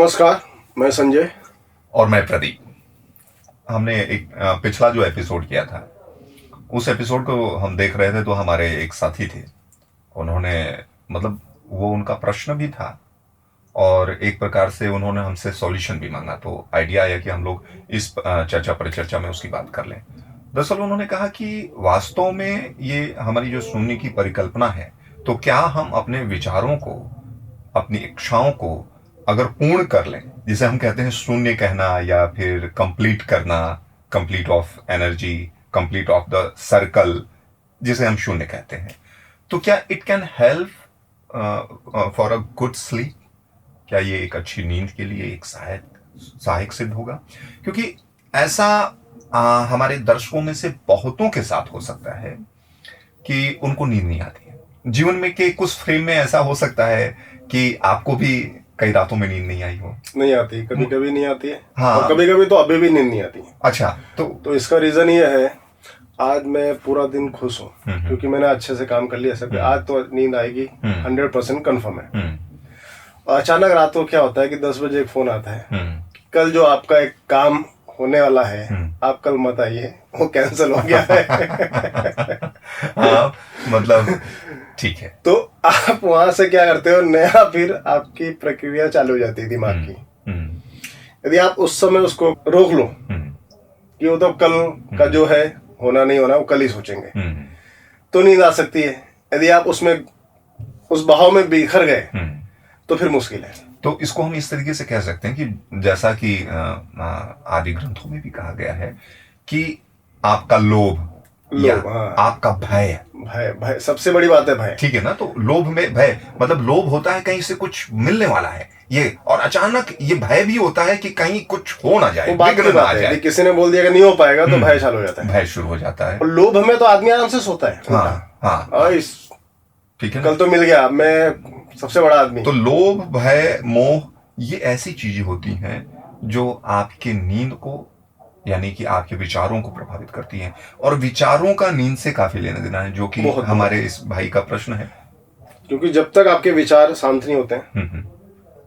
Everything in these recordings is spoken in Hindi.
नमस्कार, मैं संजय। और मैं प्रदीप। हमने एक पिछला जो एपिसोड किया था, उस एपिसोड को हम देख रहे थे तो हमारे एक साथी थे। उन्होंने मतलब वो उनका प्रश्न भी था और एक प्रकार से उन्होंने हमसे सॉल्यूशन भी मांगा। तो आइडिया आया कि हम लोग इस चर्चा परिचर्चा में उसकी बात कर लें। दरअसल उन्होंने कहा कि वास्तव में ये हमारी जो शून्य की परिकल्पना है, तो क्या हम अपने विचारों को, अपनी इच्छाओं को अगर पूर्ण कर लें, जिसे हम कहते हैं शून्य कहना या फिर कंप्लीट करना, complete of energy, complete of the circle, जिसे हम शून्य कहते हैं, तो क्या it can help for a good sleep? क्या ये एक अच्छी नींद के लिए एक सहायक सिद्ध होगा? क्योंकि ऐसा हमारे दर्शकों में से बहुतों के साथ हो सकता है कि उनको नींद नहीं आती है। जीवन में के कुछ फ्रेम में ऐसा हो सकता है कि आपको भी कई रातों में नींद नहीं आई हो। नहीं आती, कभी कभी नहीं आती है। हाँ। और कभी कभी तो अभी भी नींद नहीं आती। अच्छा, तो इसका रीजन ये है, आज मैं पूरा दिन खुश हूँ क्योंकि मैंने अच्छे से काम कर लिया सब। आज तो नींद आएगी, 100% कन्फर्म है। और अचानक रात को क्या होता है कि 10 बजे एक फोन आता है कि कल जो आपका एक काम होने वाला है, आप कल मत आइए, वो कैंसिल हो गया है। मतलब ठीक है। तो आप वहां से क्या करते हो, नया फिर आपकी प्रक्रिया चालू हो जाती है दिमाग की। यदि आप उस समय उसको रोक लो कि वो तो कल का जो है होना नहीं होना वो कल ही सोचेंगे, तो नींद आ सकती है। यदि आप उसमें उस बहाव में बिखर गए तो फिर मुश्किल है। तो इसको हम इस तरीके से कह सकते हैं कि जैसा कि आदि ग्रंथों में भी कहा गया है कि आपका लोभ या आपका भय भय सबसे बड़ी बात है, भय। ठीक है ना? तो लोभ में भय मतलब लोभ होता है कहीं से कुछ मिलने वाला है ये, और अचानक ये भय भी होता है कि कहीं कुछ हो ना जाए, बिगड़ ना जाए। किसी ने बोल दिया कि नहीं हो पाएगा तो भय चालू हो जाता है, भय शुरू हो जाता है। और लोभ में तो आदमी आराम से सोता है। हाँ, ठीक है। कल तो मिल गया, मैं सबसे बड़ा आदमी। तो लोभ, भय, मोह, ये ऐसी चीजें होती हैं जो आपके नींद को, यानी कि आपके विचारों को प्रभावित करती हैं। और विचारों का नींद से काफी लेना देना है, जो कि हमारे इस भाई का प्रश्न है। क्योंकि जब तक आपके विचार शांत नहीं होते हैं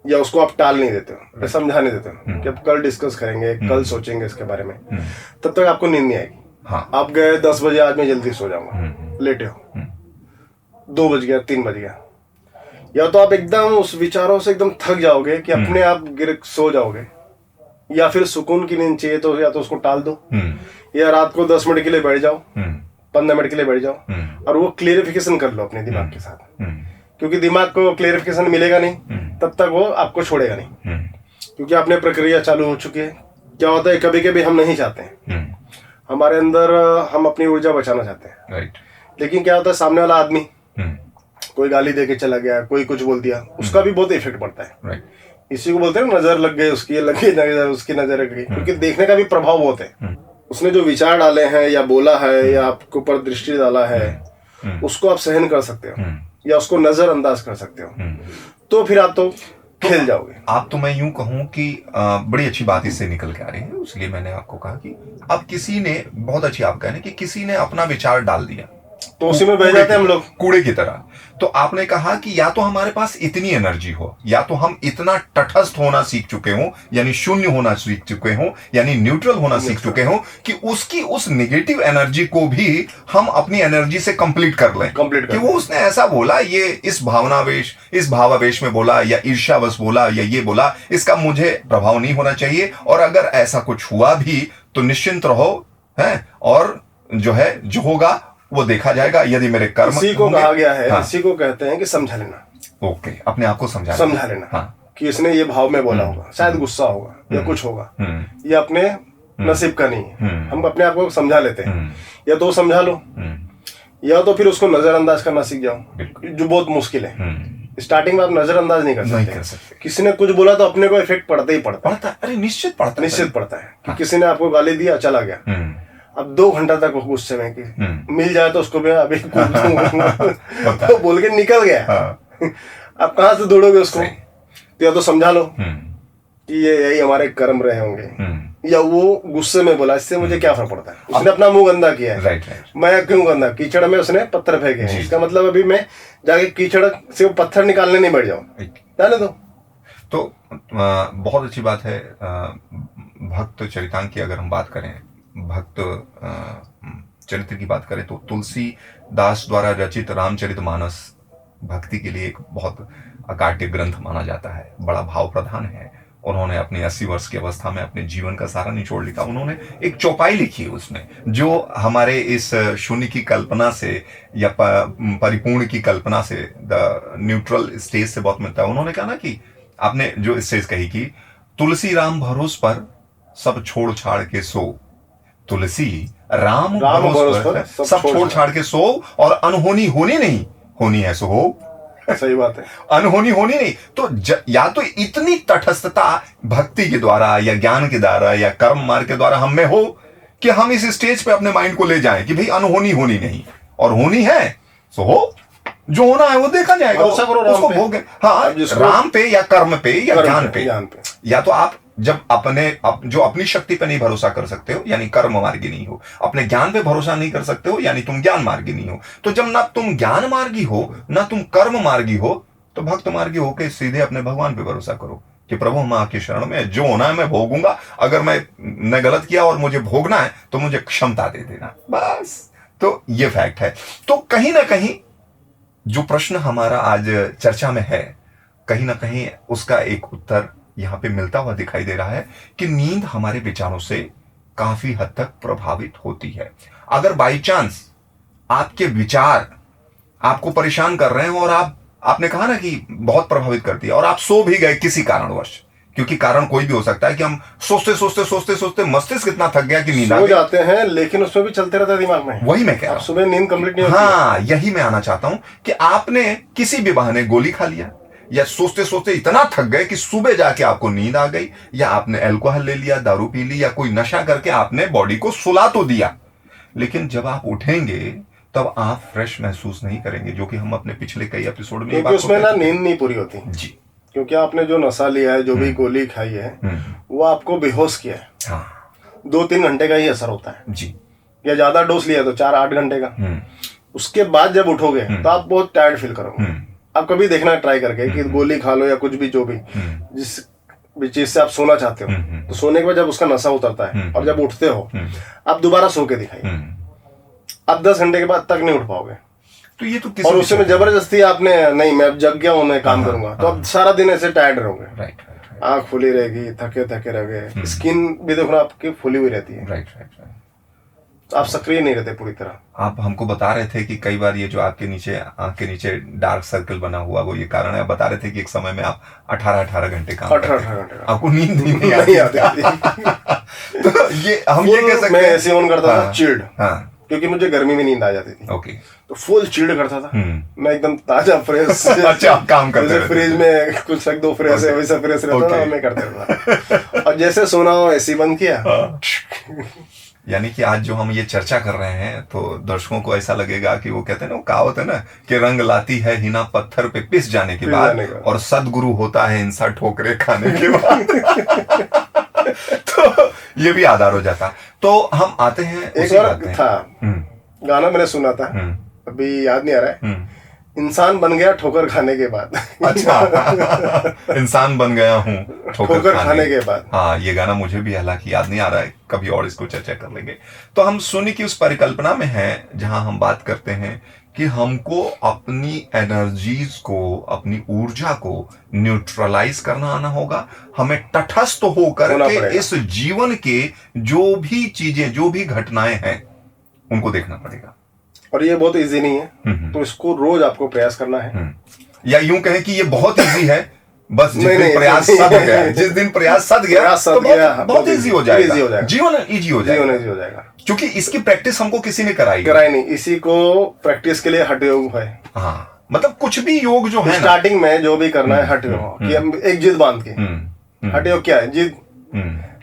या उसको आप टाल नहीं देते हो, समझा नहीं देते हो कि अब कल डिस्कस करेंगे, कल सोचेंगे इसके बारे में, तब तक आपको नींद नहीं आएगी। हाँ। आप गए 10 बजे, आज मैं जल्दी सो जाऊंगा, लेटे हो, 2 बज गया, 3 बज गया, या तो आप एकदम उस विचारों से एकदम थक जाओगे कि अपने आप गिर सो जाओगे, या फिर सुकून की नींद चाहिए तो या तो उसको टाल दो, या रात को 10 मिनट के लिए बैठ जाओ, 15 मिनट के लिए बैठ जाओ और वो क्लियरिफिकेशन कर लो अपने दिमाग के साथ। क्योंकि दिमाग को क्लियरिफिकेशन मिलेगा नहीं तब तक वो आपको छोड़ेगा नहीं, क्योंकि आपने प्रक्रिया चालू हो चुकी है। क्या होता है, कभी कभी हम नहीं चाहते हैं, हमारे अंदर हम अपनी ऊर्जा बचाना चाहते हैं, लेकिन क्या होता है, सामने वाला आदमी कोई गाली दे के चला गया, कोई कुछ बोल दिया, उसका भी बहुत इफेक्ट पड़ता है। इसी को बोलते हैं नजर लग गई उसकी, लग गई नजर, उसकी नजर लग गई, क्योंकि देखने का भी प्रभाव बहुत है। उसने जो विचार डाले हैं या बोला है या आपके ऊपर दृष्टि डाला है, उसको आप सहन कर सकते हो या उसको नजरअंदाज कर सकते हो, तो फिर आप तो खेल जाओगे। आप तो मैं यूं कहूं कि बड़ी अच्छी बात इससे निकल के आ रही है, इसलिए मैंने आपको कहा कि अब किसी ने, बहुत अच्छी आप कह रहे हैं कि किसी ने अपना विचार डाल दिया तो उसी में बह जाते हैं हम लोग, कूड़े की तरह। तो आपने कहा कि या तो हमारे पास इतनी एनर्जी हो, या तो हम इतना तटस्थ होना सीख चुके हों, यानी शून्य होना सीख चुके हों, यानी न्यूट्रल होना सीख चुके हों, कि उसकी उस नेगेटिव एनर्जी को भी हम अपनी एनर्जी से कंप्लीट कर लें। कि वो उसने ऐसा बोला, ये इस भावनावेश, इस भावावेश में बोला, या ईर्ष्यावश बोला, या ये बोला, इसका मुझे प्रभाव नहीं होना चाहिए, और अगर ऐसा कुछ हुआ भी तो निश्चिंत रहो, है, और जो है जो होगा वो देखा जाएगा, यदि मेरे कर्म। इसी को कहा गया है, इसी को कहते हैं कि समझा लेना। ओके, अपने आप को समझा लेना। हाँ। कि इसने ये भाव में बोला होगा, शायद गुस्सा होगा या कुछ होगा, ये अपने नसीब का नहीं है, हम अपने आप को समझा लेते हैं। या तो समझा लो, या तो फिर उसको नजरअंदाज करना सीख जाओ, जो बहुत मुश्किल है। स्टार्टिंग में आप नजरअंदाज नहीं कर सकते। किसी ने कुछ बोला तो अपने को इफेक्ट पड़ता ही पड़ता है। अरे निश्चित पड़ता है कि किसी ने आपको गाली दिया, चला गया, अब 2 घंटा तक गुस्से में कि मिल जाए तो उसको भी अभी तो बोल के निकल गया। आप कहाँ से दौड़ोगे उसको? तो या तो समझा लो कि ये यही हमारे कर्म रहे होंगे, या वो गुस्से में बोला, इससे मुझे क्या फर्क पड़ता है, उसने अपना मुंह गंदा किया है, मैं क्यों गंदा, कीचड़ में उसने पत्थर फेंके हैं, इसका मतलब अभी मैं जाके कीचड़ से वो पत्थर निकालने नहीं बैठ जाऊं, जाने दो। तो बहुत अच्छी बात है। भक्त चरितांक की अगर हम बात करें, भक्त चरित्र की बात करें, तो तुलसीदास द्वारा रचित रामचरितमानस भक्ति के लिए एक बहुत अकाट्य ग्रंथ माना जाता है, बड़ा भाव प्रधान है। उन्होंने अपनी 80 वर्ष की अवस्था में अपने जीवन का सारा निचोड़ लिखा। उन्होंने एक चौपाई लिखी है उसमें, जो हमारे इस शून्य की कल्पना से या परिपूर्ण की कल्पना से, द न्यूट्रल स्टेज से बहुत मिलता है। उन्होंने कहा ना कि आपने जो स्टेज कही कि तुलसी राम भरोस पर सब छोड़ छाड़ के सो, तुलसी राम भरोस पर सब छोड़ छाड़ के सो, और अनहोनी होनी नहीं, होनी है सो हो। सही बात है, अनहोनी होनी नहीं। तो या तो इतनी तटस्थता भक्ति के द्वारा या ज्ञान के द्वारा या कर्म मार्ग के द्वारा हम में हो कि हम इस स्टेज पे अपने माइंड को ले जाएं कि भाई अनहोनी होनी नहीं, और होनी है सो हो, जो होना है वो देखा जाएगा, उसको भोग। हाँ, राम पे या कर्म पे या ज्ञान पे। या तो आप जब जो अपनी शक्ति पे नहीं भरोसा कर सकते हो, यानी कर्म मार्गी नहीं हो, अपने ज्ञान पे भरोसा नहीं कर सकते हो, यानी तुम ज्ञान मार्गी नहीं हो। तो जब ना तुम ज्ञान मार्गी हो ना तुम कर्म मार्गी हो, तो भक्त मार्गी होके सीधे अपने भगवान पे भरोसा करो कि प्रभु हम आपकी शरण में, जो होना है मैं भोगूंगा, अगर मैं गलत किया और मुझे भोगना है तो मुझे क्षमता दे देना, बस। तो ये फैक्ट है। तो कहीं ना कहीं जो प्रश्न हमारा आज चर्चा में है, कहीं ना कहीं उसका एक उत्तर यहां पे मिलता हुआ दिखाई दे रहा है कि नींद हमारे विचारों से काफी हद तक प्रभावित होती है। अगर बाई चांस आपके विचार आपको परेशान कर रहे हैं और आपने कहा ना कि बहुत प्रभावित करती है, और आप सो भी गए किसी कारणवश, क्योंकि कारण कोई भी हो सकता है कि हम सोचते मस्तिष्क कितना थक गया कि नींद आ जाते हैं, लेकिन उसमें भी चलते रहता है दिमाग में। वही मैं कह रहा हूं, सुबह नींद कंप्लीट नहीं होती। हाँ, यही मैं आना चाहता हूं कि आपने किसी भी बहाने गोली खा लिया, या सोचते इतना थक गए कि सुबह जाके आपको नींद आ गई, या आपने अल्कोहल ले लिया, दारू पी ली, या कोई नशा करके आपने बॉडी को सुला तो दिया, लेकिन जब आप उठेंगे तब आप फ्रेश महसूस नहीं करेंगे, जो कि हम अपने पिछले कई एपिसोड में, क्योंकि उसमें ना नींद नहीं पूरी होती जी, क्योंकि आपने जो नशा लिया है, जो भी गोली खाई है, वो आपको बेहोश किया है। हाँ, 2-3 घंटे का ही असर होता है जी, या ज्यादा डोज लिया तो 4-8 घंटे का। उसके बाद जब उठोगे तो आप बहुत टायर्ड फील करोगे। आप कभी देखना ट्राई करके कि गोली खा लो या कुछ भी, जो भी जिस भी चीज से आप सोना चाहते हो, तो सोने के बाद जब उसका नशा उतरता है और जब उठते हो, आप दोबारा सो के दिखाइए, आप 10 घंटे के बाद तक नहीं उठ पाओगे। तो ये तो और उसमें जबरदस्ती आपने नहीं, मैं अब जग गया हूं, मैं काम करूंगा, तो आप सारा दिन ऐसे टायर्ड रहोगे, राइट, आंख खुली रहेगी, थके थके रहोगे, स्किन भी देखो आपकी फुली हुई रहती है, राइट। आप सक्रिय नहीं रहते पूरी तरह। आप हमको बता रहे थे कि कई बार ये जो आपके नीचे, आंख के नीचे डार्क सर्कल बना हुआ, वो ये कारण है। आप बता रहे थे कि एक समय में आप 18 घंटे काम करते, 18 घंटे आपको नींद नहीं आती। तो ये हम ये कह सकते हैं, मैं ऐसे ऑन करता था चिल्ड, हाँ, क्योंकि मुझे गर्मी में नींद आ जाती थी। ओके, तो फुल चिल्ड करता था मैं, एकदम ताजा फ्रेश। अच्छा, आप काम करते जैसे फ्रिज में कुछ रख दो, फ्रेश है वैसा फ्रेश रहता था, मैं करते रहता। और जैसे सोना हो एसी बंद किया। यानी कि आज जो हम ये चर्चा कर रहे हैं, तो दर्शकों को ऐसा लगेगा कि वो कहते हैं ना, वो कहावत है ना कि रंग लाती है हिना पत्थर पे पिस जाने के बाद, और सदगुरु होता है इंसान ठोकरे खाने के बाद। तो ये भी आधार हो जाता। तो हम आते हैं, एक बार था गाना मैंने सुना था, अभी याद नहीं आ रहा है, इंसान बन गया ठोकर खाने के बाद। अच्छा, इंसान बन गया हूँ ठोकर खाने के बाद। हाँ, ये गाना मुझे भी हालांकि याद नहीं आ रहा है, कभी और इसको चर्चा कर लेंगे। तो हम शून्य की उस परिकल्पना में हैं जहां हम बात करते हैं कि हमको अपनी एनर्जीज को, अपनी ऊर्जा को न्यूट्रलाइज करना आना होगा। हमें तटस्थ होकर के इस जीवन के जो भी चीजें, जो भी घटनाएं हैं, उनको देखना पड़ेगा। और ये बहुत इजी नहीं है, तो इसको रोज आपको प्रयास करना है। या यूं कहें कि ये बहुत इजी है, बस जिस दिन प्रयास सद गया, जिस दिन प्रयास सद गया तो बहुत इजी हो जाएगा, जीवन इजी हो जाएगा। क्योंकि इसकी प्रैक्टिस हमको किसी ने कराई नहीं, इसी को प्रैक्टिस के लिए हठ योग है। हाँ, मतलब कुछ भी योग जो है, स्टार्टिंग में जो भी करना है हठ योग, कि हम एक जिद बांध के, हठ योग क्या है, जिद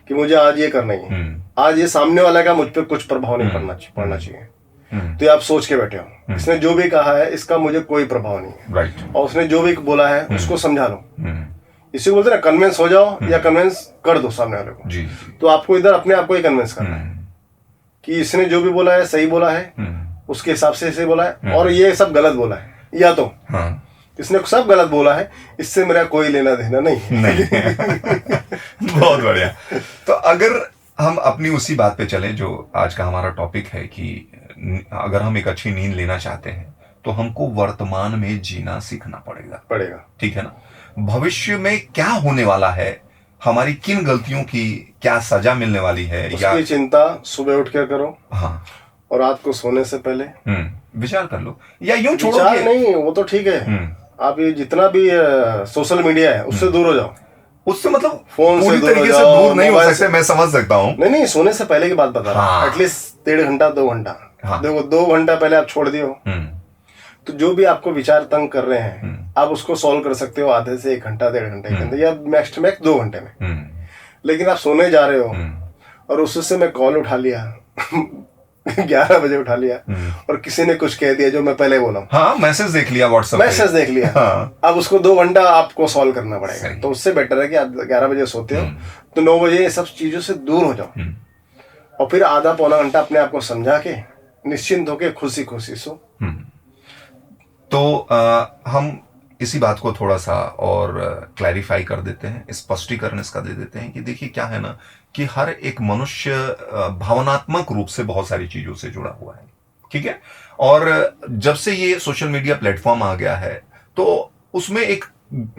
कि मुझे आज ये करना है, आज ये सामने वाला का मुझ पर कुछ प्रभाव नहीं पड़ना चाहिए। तो आप सोच के बैठे हो, इसने जो भी कहा है इसका मुझे कोई प्रभाव नहीं है, राइट, और उसने जो भी बोला है उसको समझा लो। इसी को बोलते हैं ना, कन्विंस हो जाओ या कन्विंस कर दो सामने वाले को। जी। तो आपको इधर अपने आप को ही कन्विंस करना है कि इसने जो भी बोला है सही बोला है, उसके हिसाब से बोला है, और ये सब गलत बोला है, या तो इसने सब गलत बोला है, इससे मेरा कोई लेना देना नहीं है। नहीं। बहुत बढ़िया। तो अगर हम अपनी उसी बात पे चले जो आज का हमारा टॉपिक है कि अगर हम एक अच्छी नींद लेना चाहते हैं तो हमको वर्तमान में जीना सीखना पड़ेगा। ठीक है ना? भविष्य में क्या होने वाला है, हमारी किन गलतियों की क्या सजा मिलने वाली है, उसकी चिंता सुबह उठ कर करो। हाँ, और रात को सोने से पहले विचार कर लो, या यूं छोड़ो विचार नहीं, वो तो ठीक है। आप ये जितना भी सोशल मीडिया है उससे दूर हो जाओ। उससे मतलब फोन पूरी से तरीके से दूर नहीं हो सकते, मैं समझ सकता हूँ। नहीं, सोने से पहले की बात बता रहा हूँ। एटलीस्ट 1.5 घंटा 2 घंटा। हाँ। देखो 2 घंटा पहले आप छोड़ दियो तो जो भी आपको विचार तंग कर रहे हैं आप उसको सॉल्व कर सकते हो आधे से 1 घंटा 1.5 घंटे या मैक्स टू मैक्स 2 घंटे में। लेकिन आप सोने जा रहे हो और उससे मैं कॉल उठा लिया 11 बजे उठा लिया और किसी ने कुछ कह दिया जो मैं पहले बोला, हाँ, मैसेज देख लिया, व्हाट्सएप मैसेज देख लिया। हाँ। अब उसको 2 घंटा आपको सॉल्व करना पड़ेगा। तो उससे बेटर है कि आप 11 बजे सोते हो तो 9 बजे ये सब चीजों से दूर हो जाओ और फिर आधा पौना घंटा अपने आप को समझा के निश्चिंत होके खुशी खुशी सो। तो हम इसी बात को थोड़ा सा और क्लैरिफाई कर देते हैं, स्पष्टीकरण इसका दे देते हैं कि देखिए क्या है ना कि हर एक मनुष्य भावनात्मक रूप से बहुत सारी चीजों से जुड़ा हुआ है। ठीक है? और जब से ये सोशल मीडिया प्लेटफॉर्म आ गया है तो उसमें एक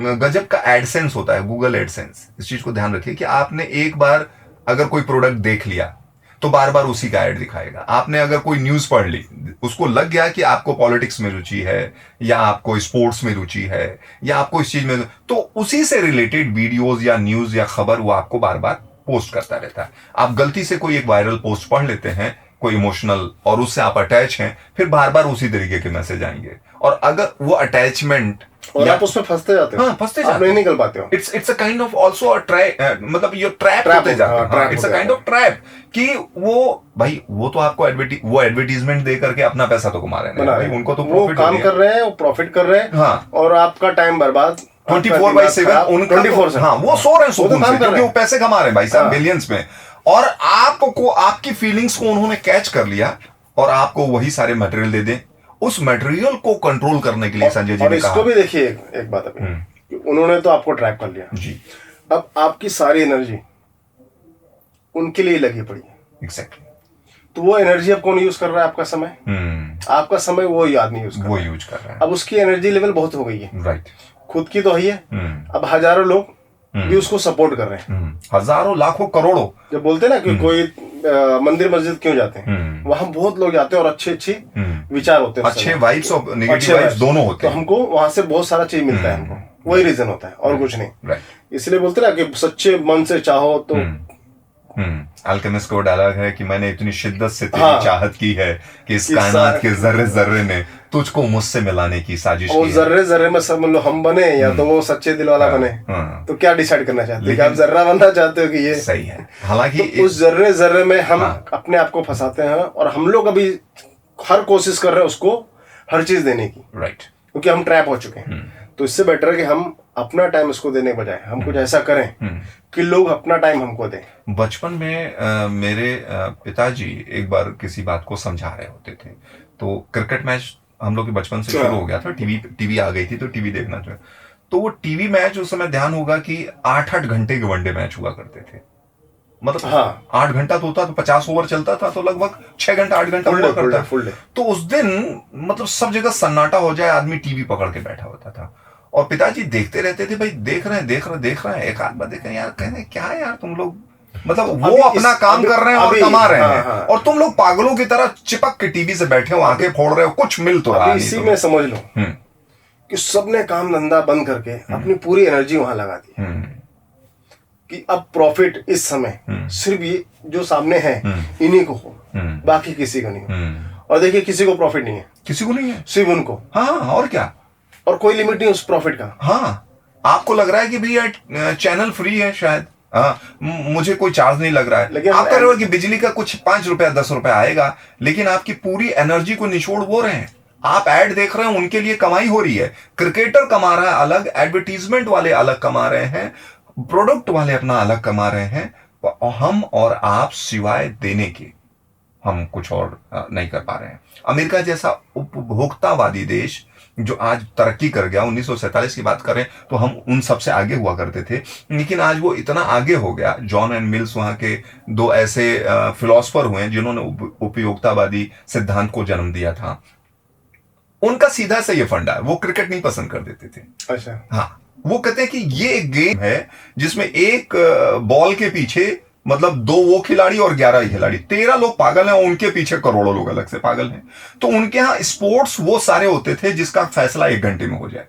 गजब का एडसेंस होता है, गूगल एडसेंस। इस चीज को ध्यान रखिए कि आपने एक बार अगर कोई प्रोडक्ट देख लिया तो बार बार उसी का ऐड दिखाएगा। आपने अगर कोई न्यूज पढ़ ली, उसको लग गया कि आपको पॉलिटिक्स में रुचि है या आपको स्पोर्ट्स में रुचि है या आपको इस चीज में, तो उसी से रिलेटेड वीडियोस या न्यूज या खबर वो आपको बार बार पोस्ट करता रहता है। आप गलती से कोई एक वायरल पोस्ट पढ़ लेते हैं, कोई इमोशनल, और उससे आप अटैच हैं, फिर बार बार उसी तरीके के मैसेज आएंगे और अगर वो अटैचमेंट और आप उसमें फंसते जाते हो। हाँ, फंसते जाते आप नहीं निकल पाते हो। It's a kind of also a trap, मतलब ये ट्रैप होते जाते हैं। It's a kind of trap कि वो भाई वो तो आपको वो एडवर्टीजमेंट दे करके अपना पैसा तो कमा रहे हैं भाई, उनको तो वो काम कर रहे हैं, वो प्रॉफिट कर रहे हैं। हाँ। और आपका टाइम बर्बाद 24/7 उनका 24। हाँ, वो सो रहे हैं सुकून से क्योंकि वो पैसे कमा रहे हैं भाई साहब मिलियंस में, और आपको आपकी फीलिंग्स को उन्होंने कैच कर लिया और आपको वही सारे मटेरियल दे दें। उस मटेरियल को कंट्रोल करने के लिए संजय जी ने कहा, इसको भी देखिए एक बात अभी, उन्होंने तो आपको ट्रैप कर लिया जी। अब आपकी सारी एनर्जी उनके लिए लगी पड़ी है। एग्जैक्टली। तो वो एनर्जी अब कौन यूज कर रहा है? आपका समय। आपका समय वो आदमी यूज कर रहा है। अब उसकी एनर्जी लेवल बहुत हो गई है। राइट। खुद की तो है ही है, अब हजारों लोग भी उसको सपोर्ट कर रहे हैं। हजारों, लाखों, करोड़ों। जब बोलते हैं ना कि कोई मंदिर मस्जिद क्यों जाते हैं, वहां बहुत लोग जाते हैं और अच्छे विचार होते हैं, अच्छे वाइब्स और नेगेटिव वाइब्स दोनों होते हैं। तो हमको वहां से बहुत सारा चीज मिलता है, हमको वही रीजन होता है और कुछ नहीं। इसलिए बोलते हैं ना कि सच्चे मन से चाहो तो। अल्केमिस्ट कोड अलग है कि मैंने इतनी शिद्दत से तेरी चाहत की है कि इस कायनात के जर्रे जर्रे ने तुझको मुझसे मिलाने की साजिश की है। जर्रे जर्रे में सब मतलब हम बने या तो वो सच्चे दिल वाला बने। तो क्या डिसाइड करना चाहते हैं कि आप जर्रा बनना चाहते हो कि ये सही है? हालांकि तो उस जर्रे जर्रे में हम अपने आप को फंसाते हैं और हम लोग अभी हर कोशिश कर रहे हैं उसको हर चीज देने की। राइट। क्योंकि हम ट्रैप हो चुके हैं। तो इससे बेटर है कि हम अपना टाइम उसको देने के बजाय हम कुछ ऐसा करें कि लोग अपना टाइम हमको दें। बचपन में मेरे पिताजी एक बार किसी बात को समझा रहे होते थे, तो क्रिकेट मैच हम लोग के बचपन से शुरू हो गया था। टीवी आ गई थी तो टीवी देखना था। तो वो टीवी मैच उस समय ध्यान होगा कि 8-8 घंटे के वनडे मैच हुआ करते थे। मतलब 8 घंटा तो होता तो 50 ओवर चलता था, तो लगभग 6 घंटा 8 घंटा हुआ करता। तो उस दिन मतलब सब जगह सन्नाटा हो जाए, आदमी टीवी पकड़ के बैठा होता था और पिताजी देखते रहते थे, भाई देख रहे हैं। एक आध बार देख रहे हैं, यार कहते हैं क्या यार तुम लोग, मतलब वो अपना काम कर रहे हैं और कमा रहे हैं और तुम लोग पागलों की तरह चिपक के टीवी से बैठे हो, आंखें फोड़ रहे हो, कुछ मिल तो रहा नहीं। इसी में समझ लो कि सबने काम धंधा बंद करके अपनी पूरी एनर्जी वहां लगा दी कि अब प्रॉफिट इस समय सिर्फ ये जो सामने है इन्हीं को हो, बाकी किसी को नहीं हो। और देखिए किसी को प्रॉफिट नहीं है, किसी को नहीं है, सिर्फ उनको। हाँ, और क्या, और कोई लिमिट नहीं उस प्रॉफिट का। हाँ, आपको लग रहा है कि भैया चैनल फ्री है शायद, हाँ, मुझे कोई चार्ज नहीं लग रहा है। लेकिन आप कह रहे हो कि बिजली का कुछ 5 रुपया 10 रुपया आएगा, लेकिन आपकी पूरी एनर्जी को निचोड़ वो रहे हैं। आप ऐड देख रहे हैं, उनके लिए कमाई हो रही है। क्रिकेटर कमा रहा है अलग, एडवर्टीजमेंट वाले अलग कमा रहे हैं, प्रोडक्ट वाले अपना अलग कमा रहे हैं, हम और आप सिवाय देने के हम कुछ और नहीं कर पा रहे हैं। अमेरिका जैसा उपभोक्तावादी देश जो आज तरक्की कर गया, 1947 की बात करें तो हम उन सबसे आगे हुआ करते थे, लेकिन आज वो इतना आगे हो गया। जॉन एंड मिल्स वहां के दो ऐसे फिलोसफर हुए हैं जिन्होंने उपयोगितावादी सिद्धांत को जन्म दिया था। उनका सीधा सा ये फंडा है, वो क्रिकेट नहीं पसंद कर देते थे। अच्छा। हाँ, वो कहते हैं कि ये एक गेम है जिसमें एक बॉल के पीछे मतलब 2 वो खिलाड़ी और 11 ही खिलाड़ी, 13 लोग पागल हैं, उनके पीछे करोड़ों लोग अलग से पागल हैं। तो उनके यहाँ स्पोर्ट्स वो सारे होते थे जिसका फैसला 1 घंटे में हो जाए।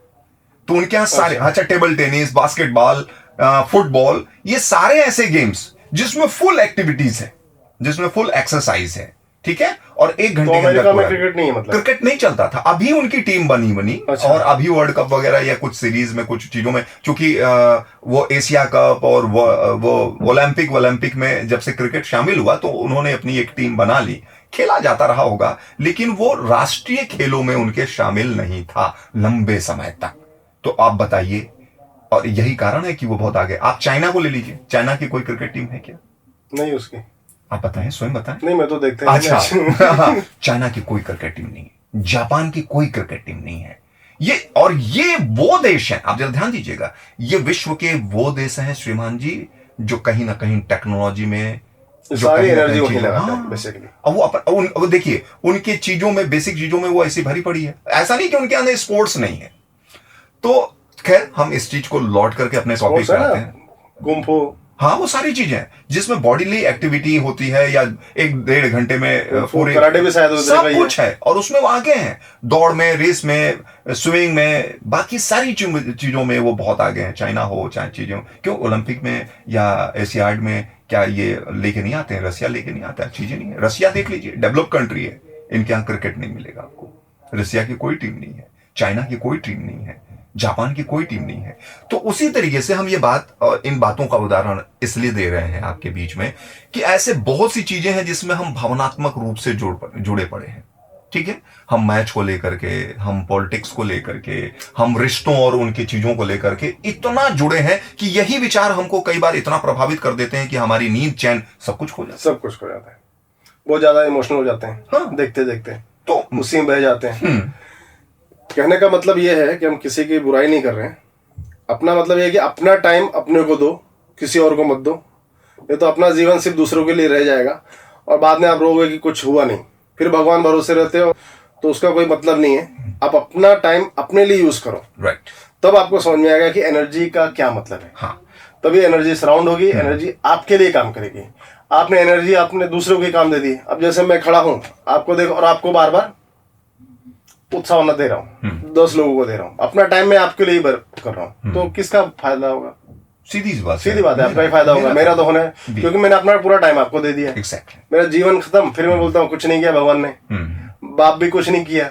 तो उनके यहाँ सारे, अच्छा, टेबल टेनिस, बास्केटबॉल, फुटबॉल, ये सारे ऐसे गेम्स जिसमें फुल एक्टिविटीज है, जिसमें फुल एक्सरसाइज है, ठीक है। और 1 घंटे के अमेरिका में अंदर क्रिकेट नहीं है, मतलब क्रिकेट नहीं चलता था। अभी उनकी टीम बनी अच्छा। और अभी वर्ल्ड कप वगैरह या कुछ सीरीज में, कुछ चीजों में, क्योंकि वो एशिया कप और वो ओलंपिक में जब से क्रिकेट शामिल हुआ तो उन्होंने अपनी एक टीम बना ली, खेला जाता रहा होगा, लेकिन वो राष्ट्रीय खेलों में उनके शामिल नहीं था लंबे समय तक। तो आप बताइए, और यही कारण है कि वो बहुत आगे। आप चाइना को ले लीजिए, चाइना की कोई क्रिकेट टीम है क्या? नहीं उसकी। आप बताएं, स्वयं बताएं। नहीं, मैं तो देखते अच्छा। चाइना की कोई क्रिकेट टीम नहीं है, जापान की कोई क्रिकेट टीम नहीं है। ये वो देश है, आप जरा ध्यान दीजिएगा, ये विश्व के वो देश हैं श्रीमान जी जो कहीं ना कहीं टेक्नोलॉजी में सारी एनर्जी वही लगाते हैं बेसिकली। अब वो देखिए, उनके चीजों में, बेसिक चीजों में वो ऐसी भरी पड़ी है। ऐसा नहीं कि उनके अंदर स्पोर्ट्स नहीं है। तो खैर, हम इस चीज को लौट करके अपने टॉपिक पे आते हैं। कुंफू, हाँ, वो सारी चीजें जिसमें बॉडीली एक्टिविटी होती है, या 1-1.5 घंटे में पूरे कराटे भी शायद सब कुछ है, और उसमें वो आगे हैं। दौड़ में, रेस में, स्विमिंग में, बाकी सारी चीजों में वो बहुत आगे हैं। चाइना हो चाहे चीजें, क्यों ओलंपिक में या एशियाड में क्या ये लेके नहीं आते हैं? रसिया लेके नहीं आता है, चीजें नहीं है। रसिया देख लीजिए, डेवलप कंट्री है, इनके यहाँ क्रिकेट नहीं मिलेगा आपको। रसिया की कोई टीम नहीं है, चाइना की कोई टीम नहीं है, जापान की कोई टीम नहीं है। तो उसी तरीके से हम ये बात, इन बातों का उदाहरण इसलिए दे रहे हैं आपके बीच में कि ऐसे बहुत सी चीजें हैं जिसमें हम भावनात्मक रूप से जुड़े पड़े हैं, ठीक है। हम मैच को लेकर के, हम पॉलिटिक्स को लेकर के, हम रिश्तों और उनकी चीजों को लेकर के इतना जुड़े हैं कि यही विचार हमको कई बार इतना प्रभावित कर देते हैं कि हमारी नींद, चैन, सब कुछ खो जाता है। बहुत ज्यादा इमोशनल हो जाते हैं। हाँ, देखते देखते तो उसी में बह जाते हैं। कहने का मतलब ये है कि हम किसी की बुराई नहीं कर रहे हैं। अपना मतलब ये है कि अपना टाइम अपने को दो, किसी और को मत दो। ये तो अपना जीवन सिर्फ दूसरों के लिए रह जाएगा और बाद में आप रोगे कि कुछ हुआ नहीं, फिर भगवान भरोसे रहते हो, तो उसका कोई मतलब नहीं है। आप अपना टाइम अपने लिए यूज करो, राइट। तब आपको समझ में आएगा कि एनर्जी का क्या मतलब है। हाँ, तभी एनर्जी सराउंड होगी, एनर्जी आपके लिए काम करेगी। आपने एनर्जी आपने दूसरों के काम दे दी। अब जैसे मैं खड़ा हूं, आपको देखो, और आपको बार बार उत्साह न दे रहा हूँ, 10 लोगों को दे रहा हूँ, अपना टाइम मैं आपके लिए कर रहा हूँ, तो किसका फायदा होगा? सीधी बात है, आपका ही फायदा होगा, मेरा तो होना है, क्योंकि मैंने अपना पूरा टाइम आपको दे दिया। Exactly. मेरा जीवन खत्म। फिर मैं बोलता हूँ कुछ नहीं किया भगवान ने, बाप भी कुछ नहीं किया,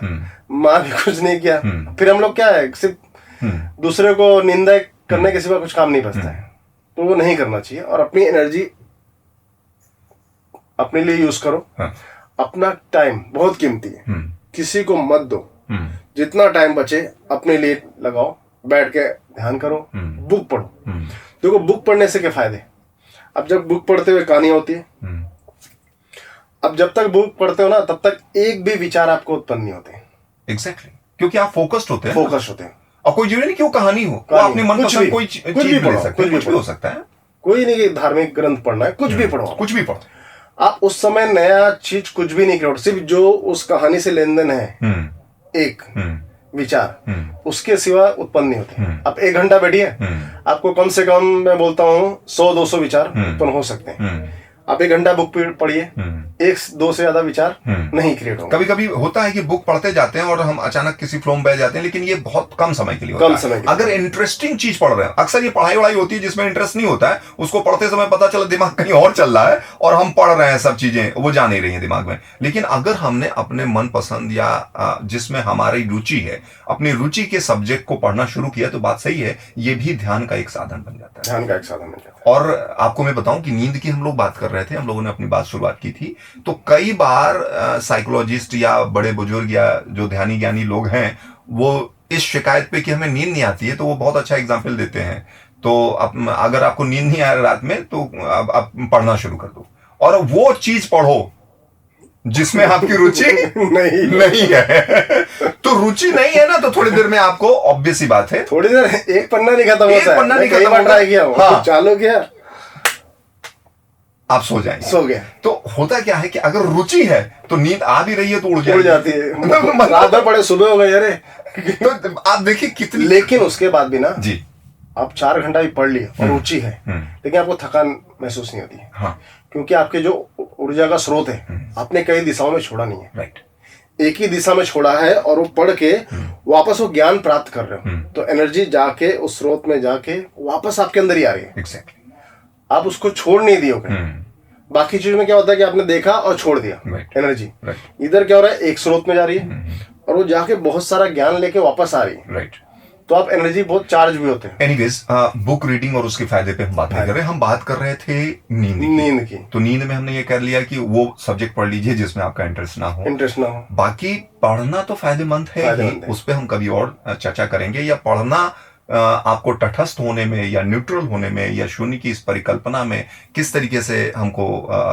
माँ भी कुछ नहीं किया। फिर हम लोग क्या है, सिर्फ दूसरे को निंदा करने के सिवा कुछ काम नहीं बचता है। तो वो नहीं करना चाहिए, और अपनी एनर्जी अपने लिए यूज करो। अपना टाइम बहुत कीमती है, किसी को मत दो। जितना टाइम बचे अपने लिए लगाओ, बैठ के ध्यान करो, बुक पढ़ो। देखो, बुक पढ़ने से क्या फायदे? अब जब बुक पढ़ते हुए कहानी होती है, अब जब तक बुक पढ़ते हो ना, तब तक एक भी विचार आपको उत्पन्न नहीं होते। एग्जैक्टली, क्योंकि आप फोकस्ड होते हैं। और कोई जरूरी नहीं कि वो कहानी हो, वो अपने मन पसंद कोई चीज ले सकते हैं, कुछ भी हो सकता है। कोई नहीं कि धार्मिक ग्रंथ पढ़ना है, कुछ भी पढ़ो, कुछ भी पढ़ो। आप उस समय नया चीज कुछ भी नहीं करो, सिर्फ जो उस कहानी से लेन देन है, एक विचार, उसके सिवा उत्पन्न नहीं होते। आप 1 घंटा बैठिए, आपको कम से कम, मैं बोलता हूँ, 100-200 विचार उत्पन्न हो सकते हैं। आप 1 घंटा बुक पढ़िए, 1-2 से ज्यादा विचार नहीं क्रिएट होंगे। कभी कभी होता है कि बुक पढ़ते जाते हैं और हम अचानक किसी फ्लो में बह जाते हैं, लेकिन ये बहुत कम समय के लिए होता है। अगर इंटरेस्टिंग चीज पढ़ रहे हैं, अक्सर ये पढ़ाई वढ़ाई होती है जिसमें इंटरेस्ट नहीं होता है, उसको पढ़ते समय पता चला दिमाग कहीं और चल रहा है और हम पढ़ रहे हैं, सब चीजें वो जा नहीं रही है दिमाग में। लेकिन अगर हमने अपने मन पसंद या जिसमें हमारी रुचि है, अपनी रुचि के सब्जेक्ट को पढ़ना शुरू किया, तो बात सही है, ये भी ध्यान का एक साधन बन जाता है। ध्यान का एक साधन बन जाता है। और आपको मैं बताऊं कि नींद की हम लोग बात कर रहे थे, हम लोगों ने अपनी बात शुरुआत की थी, तो कई बार साइकोलॉजिस्ट या बड़े बुजुर्ग या जो ध्यानी ज्ञानी लोग हैं, वो इस शिकायत पे कि हमें नींद नहीं आती है, तो वो बहुत अच्छा एग्जाम्पल देते हैं। तो अगर आपको नींद नहीं आ रहा रात में, तो आप पढ़ना शुरू कर दो, और वो चीज पढ़ो जिसमें आपकी रुचि नहीं है। तो रुचि नहीं है ना, तो थोड़ी देर में आपको ऑब्वियस ही बात है, थोड़ी देर एक पन्ना नहीं खत्म होता है, पन्ना नहीं कई खत्म बार होता। ट्राई किया हूं, हाँ। चालू किया, आप सो जाएंगे, सो गया। तो होता क्या है कि अगर रुचि है तो नींद आ भी रही है तो उड़ जाती है, रात भर पड़े सुबह हो गई, अरे। तो आप देखिए कितनी, लेकिन उसके बाद भी ना जी, आप 4 घंटा भी पढ़ लिए और रुचि है, लेकिन आपको थकान महसूस नहीं होती है, हाँ, क्योंकि आपके जो ऊर्जा का स्रोत है आपने कई दिशाओं में छोड़ा नहीं है, राइट, एक ही दिशा में छोड़ा है, और वो पढ़ के वापस वो ज्ञान प्राप्त कर रहे हो, तो एनर्जी जाके उस स्रोत में जाके वापस आपके अंदर ही आ रही है, एग्जैक्टली, आप उसको छोड़ नहीं दिए। बाकी चीज में क्या होता है कि आपने देखा और छोड़ दिया Right. एनर्जी, राइट, इधर क्या हो रहा है, एक स्रोत में जा रही है और वो जाके बहुत सारा ज्ञान लेके वापस आ रही है, राइट। तो आप एनर्जी बहुत चार्ज भी होते हैं। एनीवेज, बुक रीडिंग और उसके फायदे पे हम बात नहीं कर रहे, हम बात कर रहे थे नींद की। तो नींद में हमने ये कर लिया कि वो सब्जेक्ट पढ़ लीजिए जिसमें आपका इंटरेस्ट ना हो। बाकी पढ़ना तो फायदेमंद है ही, उस पर हम कभी और चर्चा करेंगे, या पढ़ना आपको तटस्थ होने में या न्यूट्रल होने में या शून्य की इस परिकल्पना में किस तरीके से हमको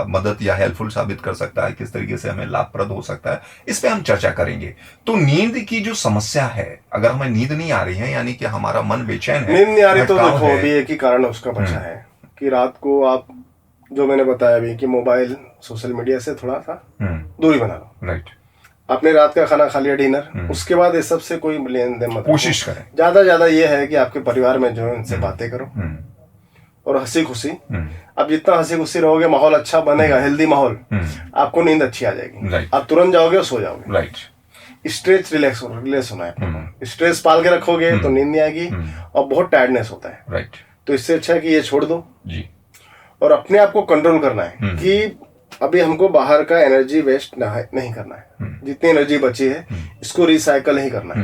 मदद या हेल्पफुल साबित कर सकता है, किस तरीके से हमें लाभप्रद हो सकता है, इस पे हम चर्चा करेंगे। तो नींद की जो समस्या है, अगर हमें नींद नहीं आ रही है, यानी कि हमारा मन बेचैन है, नींद नहीं आ रही, तो भटकाव देखो है, अभी एक ही कारण उसका बचा है कि रात को आप, जो मैंने बताया अभी कि मोबाइल सोशल मीडिया से थोड़ा सा दूरी बना लो। राइट, आपने रात का खाना खा लिया, डिनर, उसके बाद इस सब से कोई लेन देन मत कोशिश करें। ज्यादा ये है कि आपके परिवार में जो है उनसे बातें करो और हंसी खुशी। अब जितना हंसी खुशी रहोगे, माहौल अच्छा बनेगा, हेल्दी माहौल, आपको नींद अच्छी आ जाएगी, Right. आप तुरंत जाओगे और सो जाओगे। राइट, स्ट्रेस रिलैक्स होना है, स्ट्रेस पाल के रखोगे तो नींद नहीं आएगी और बहुत टायर्डनेस होता है। राइट, तो इससे अच्छा है कि ये छोड़ दो जी, और अपने आप को कंट्रोल करना है कि अभी हमको बाहर का एनर्जी वेस्ट नहीं करना है, जितनी एनर्जी बची है इसको रिसाइकल नहीं करना है,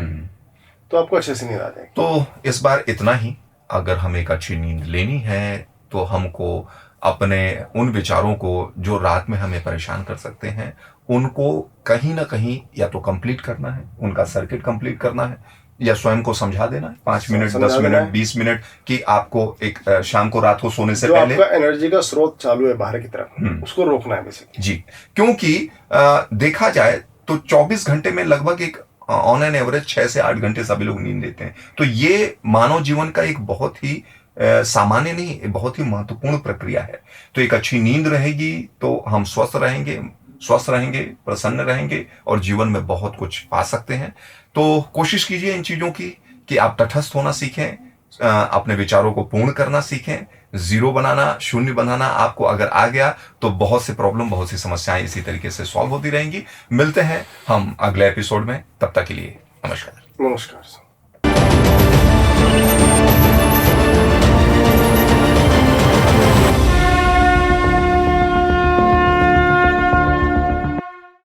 तो आपको अच्छे से नींद आ जाएगी। तो इस बार इतना ही। अगर हमें एक अच्छी नींद लेनी है तो हमको अपने उन विचारों को जो रात में हमें परेशान कर सकते हैं, उनको कहीं ना कहीं या तो कंप्लीट करना है, उनका सर्किट कंप्लीट करना है, या स्वयं को समझा देना है 5 मिनट, 10 मिनट, 20 मिनट कि आपको एक शाम को रात को सोने से पहले आपका एनर्जी का स्रोत चालू है बाहर की तरफ, उसको रोकना है बेसिकली जी। क्योंकि देखा जाए तो 24 घंटे में लगभग एक ऑन एन एवरेज 6 से 8 घंटे सभी लोग नींद लेते हैं। तो ये मानव जीवन का एक बहुत ही सामान्य नहीं, बहुत ही महत्वपूर्ण प्रक्रिया है। तो एक अच्छी नींद रहेगी तो हम स्वस्थ रहेंगे, प्रसन्न रहेंगे और जीवन में बहुत कुछ पा सकते हैं। तो कोशिश कीजिए इन चीजों की कि आप तटस्थ होना सीखें, अपने विचारों को पूर्ण करना सीखें, जीरो बनाना, शून्य बनाना आपको अगर आ गया तो बहुत से प्रॉब्लम, बहुत सी समस्याएं इसी तरीके से सॉल्व होती रहेंगी। मिलते हैं हम अगले एपिसोड में, तब तक के लिए नमस्कार। नमस्कार।